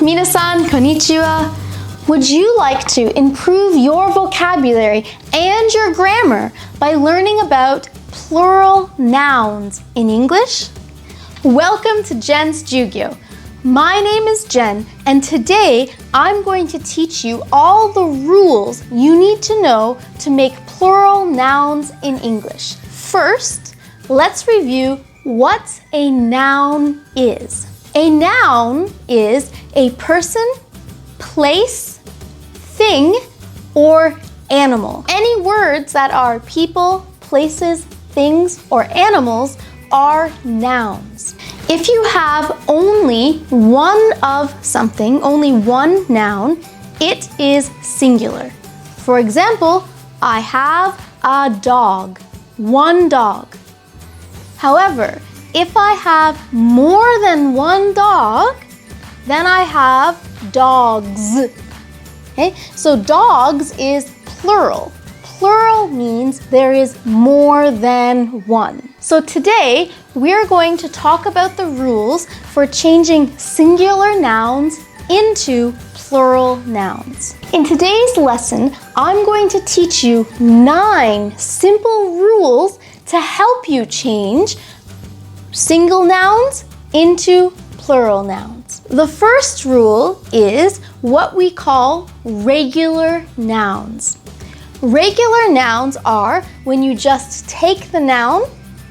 minasan, konnichiwa. Would you like to improve your vocabulary and your grammar by learning about plural nouns in English? Welcome to Jen's Jyugyou. My name is Jen, and today I'm going to teach you all the rules you need to know to make plural nouns in English. First, let's review what a noun is. A noun is a person, place, thing, or animal. Any words that are people, places, things, or animals are nouns. If you have only one of something, only one noun, it is singular. For example, I have a dog, one dog. However, if I have more than one dog, then I have dogs. Okay, so dogs is plural. Plural means there is more than one. So today, we're going to talk about the rules for changing singular nouns into plural nouns. In today's lesson, I'm going to teach you 9 simple rules to help you change single nouns into plural nouns. The first rule is what we call regular nouns. Regular nouns are when you just take the noun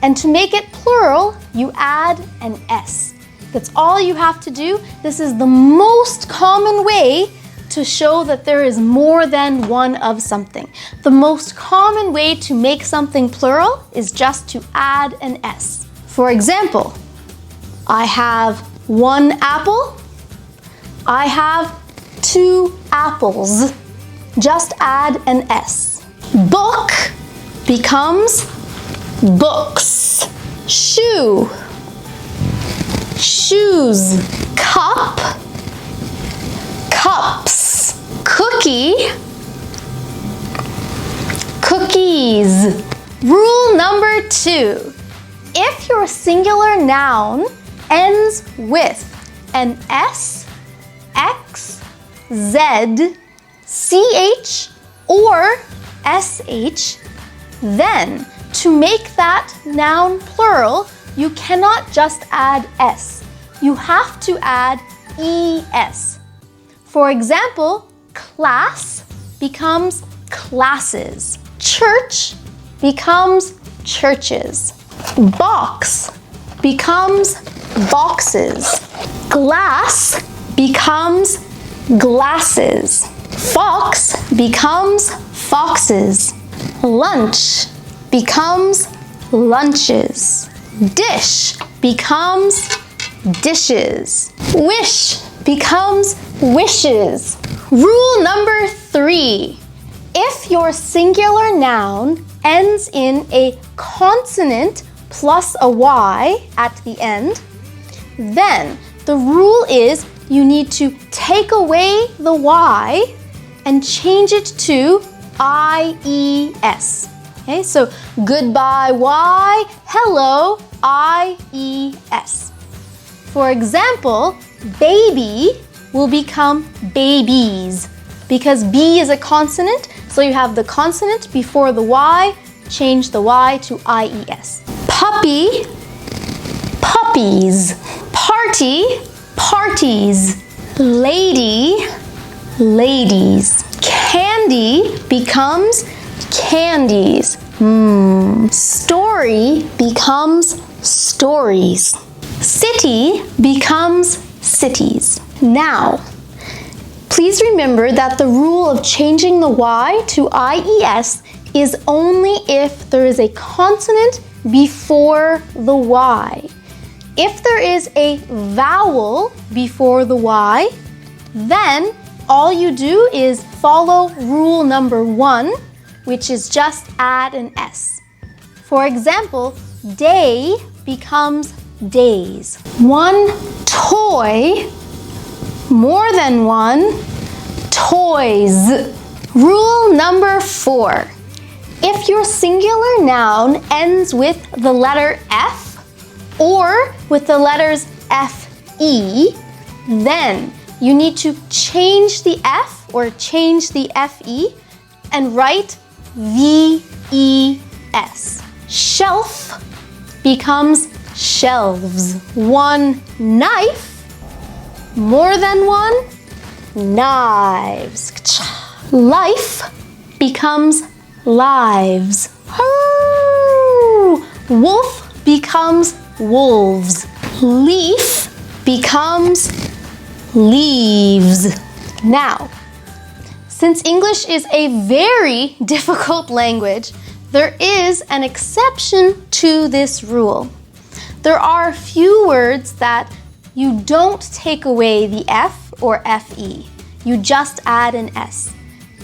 and to make it plural, you add an S. That's all you have to do. This is the most common way to show that there is more than one of something. The most common way to make something plural is just to add an S. For example, I have 1 apple. I have 2 apples. Just add an S. Book becomes books. Shoe, shoes. Cup, cups. Cookie, cookies. Rule number 2. If your singular noun ends with an S, X, Z, CH, or SH, then to make that noun plural, you cannot just add S. You have to add ES. For example, class becomes classes. Church becomes churches. Box becomes boxes. Glass becomes glasses. Fox becomes foxes. Lunch becomes lunches. Dish becomes dishes. Wish becomes wishes. Rule number 3. If your singular noun ends in a consonant plus a Y at the end, then the rule is you need to take away the Y and change it to IES. Okay, so goodbye Y, hello IES. For example, baby will become babies because B is a consonant, so you have the consonant before the Y, change the Y to IES. Puppy, puppies. Party, parties. Lady, ladies. Candy becomes candies. Story becomes stories. City becomes cities. Now, please remember that the rule of changing the Y to IES is only if there is a consonant before the Y. If there is a vowel before the Y, then all you do is follow rule number 1, which is just add an S. For example, day becomes days. 1 toy, more than 1, toys. Rule number 4. If your singular noun ends with the letter F or with the letters FE, then you need to change the F or change the FE and write VES. Shelf becomes shelves. One knife, more than one, knives. Life becomes lives. Wolf becomes wolves. Leaf becomes leaves. Now, since English is a very difficult language, there is an exception to this rule. There are a few words that you don't take away the F or FE. You just add an S.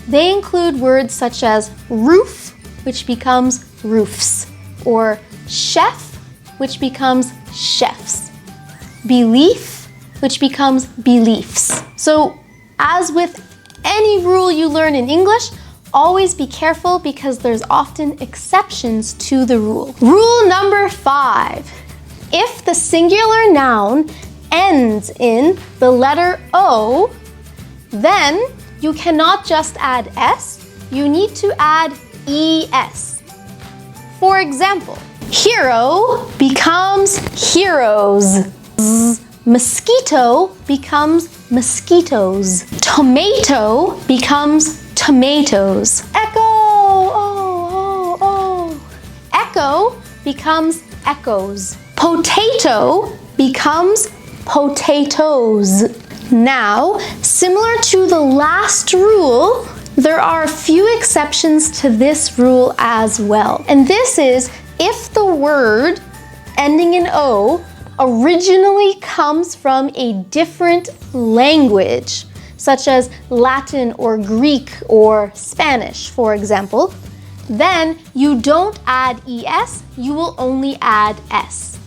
They include words such as roof, which becomes roofs, or chef, which becomes chefs, belief, which becomes beliefs. So, as with any rule you learn in English, always be careful because there's often exceptions to the rule. Rule number 5. If the singular noun ends in the letter O, then you cannot just add S, you need to add ES. For example, hero becomes heroes. Mosquito becomes mosquitoes. Tomato becomes tomatoes. Echo, Echo becomes echoes. Potato becomes potatoes. Now, similar to the last rule, there are a few exceptions to this rule as well. And this is if the word ending in O originally comes from a different language, such as Latin or Greek or Spanish, for example, then you don't add ES, you will only add S.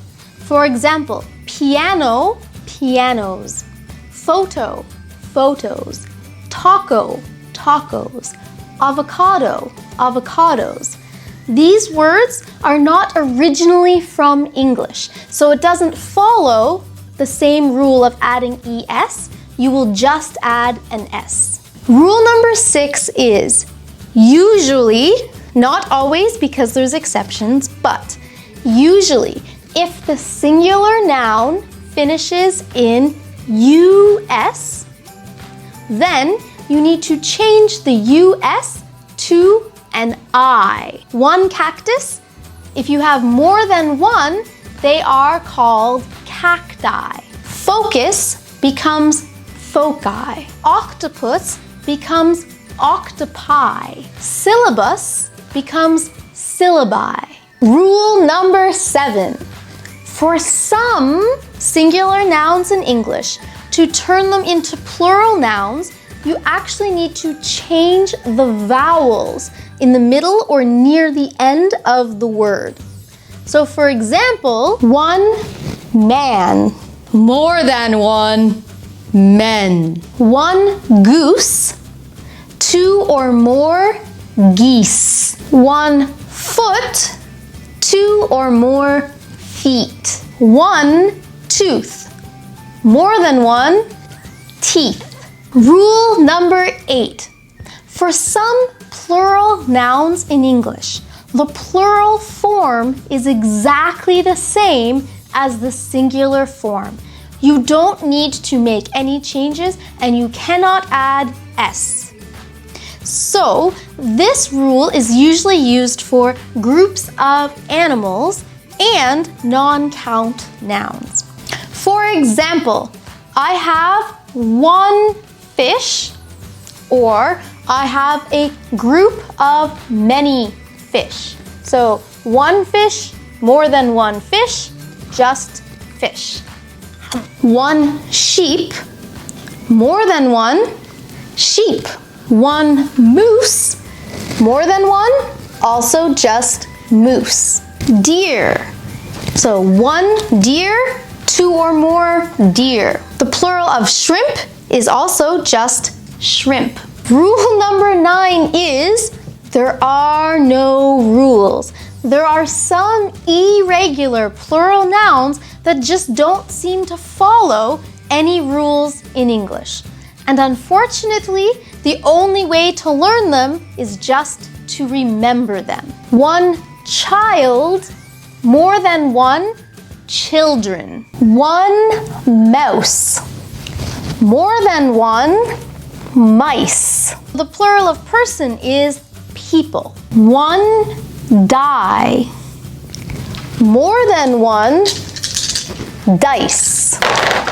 For example, piano, pianos. Photo, photos. Taco, tacos. Avocado, avocados. These words are not originally from English, so it doesn't follow the same rule of adding ES. You will just add an S. Rule number 6 is usually, not always because there's exceptions, but usually if the singular noun finishes in US, then you need to change the US to an I. One cactus, if you have more than one, they are called cacti. Focus becomes foci. Octopus becomes octopi. Syllabus becomes syllabi. Rule number 7. For some singular nouns in English, to turn them into plural nouns, you actually need to change the vowels in the middle or near the end of the word. So for example, one man, more than one men. One goose, two or more geese. One foot, two or more feet. One tooth, more than one teeth. Rule number 8. For some plural nouns in English, the plural form is exactly the same as the singular form. You don't need to make any changes and you cannot add S. So, this rule is usually used for groups of animals and non-count nouns. For example, I have one fish, or I have a group of many fish. So one fish, more than one fish, just fish. One sheep, more than one sheep. One moose, more than one, also just moose. Deer, so one deer, two or more deer. The plural of shrimp is also just shrimp. Rule number 9 is there are no rules. There are some irregular plural nouns that just don't seem to follow any rules in English. And unfortunately, the only way to learn them is just to remember them. One child, more than one children. One mouse, more than one mice. The plural of person is people. One die, more than one dice.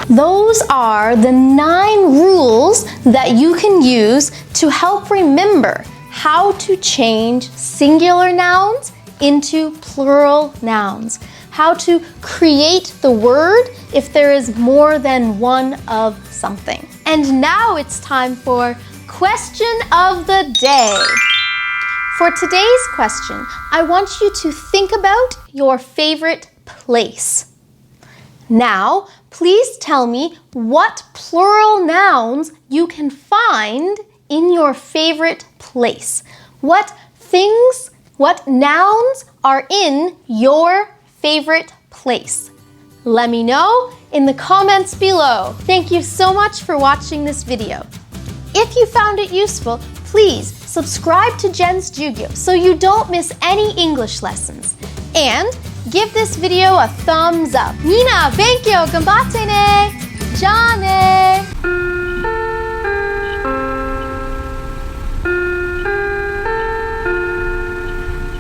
Those are the 9 rules that you can use to help remember how to change singular nouns into plural nouns. How to create the word if there is more than one of something. And now it's time for question of the day. For today's question, I want you to think about your favorite place. Now, please tell me what plural nouns you can find in your favorite place. What things, what nouns are in your favorite place? Let me know in the comments below. Thank you so much for watching this video. If you found it useful, please subscribe to Jen's Jyugyou so you don't miss any English lessons. And give this video a thumbs up. みんな勉強頑張ってね。じゃあね。